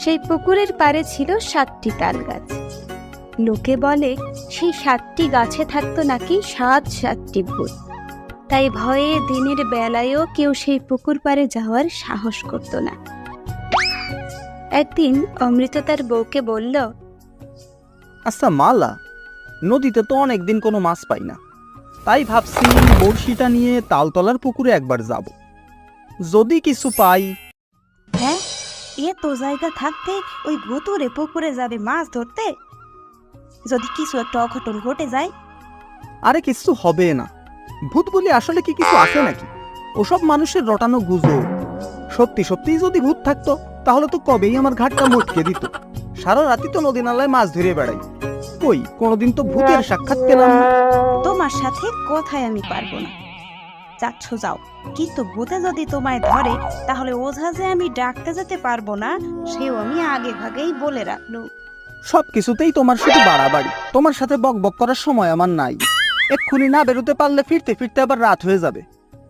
সেই পুকুরের পাড়ে ছিল 7টি তাল গাছ। লোকে বলে সেই 7টি গাছে থাকতো নাকি 7টি ভূত। তাই ভয়ে দিনের বেলায়ও কেউ সেই পুকুর পাড়ে যাওয়ার সাহস করত না। একদিন অমৃতা তার বউকে বলল, আচ্ছা মালা, নদীতে তো অনেকদিন কোনো মাছ পাই না, তাই ভাবছি বড়শিটা নিয়ে তালতলার পুকুরে একবার যাব, যদি কিছু পাই। হ্যাঁ, এত জায়গা থাকতে ওই ভুতুরে পুকুরে যাবে মাছ ধরতে? যদি কিছু একটা অঘটন ঘটে যায়? আরে কিছু হবে না, ভূত বলি আসলে কি কিছু আছে নাকি? ওসব মানুষের রটানো গুজব। সত্যি সত্যিই যদি ভূত থাকতো তাহলে তো কবেই আমার ঘাটটা মটকে দিত। সারা রাতি তো নদী নালায় মাছ ধরে বেড়াই, কই কোনোদিন তো ভূতের সাক্ষাৎ পেলাম না। তোমার সাথে কথায় আমি পারবো না, যাচ্ছ যাও, কিন্তু ভূতে যদি তোমায় ধরে তাহলে ওঝা যে আমি ডাকতে যেতে পারবো না, সেও আমি আগে ভাগেই বলে রাখলো। সব কিছুতেই তোমার শুধু বাড়াবাড়ি। তোমার সাথে বক বক করার সময় আমার নাই। এক্ষুনি না বেরোতে পারলে ফিরতে ফিরতে আবার রাত হয়ে যাবে।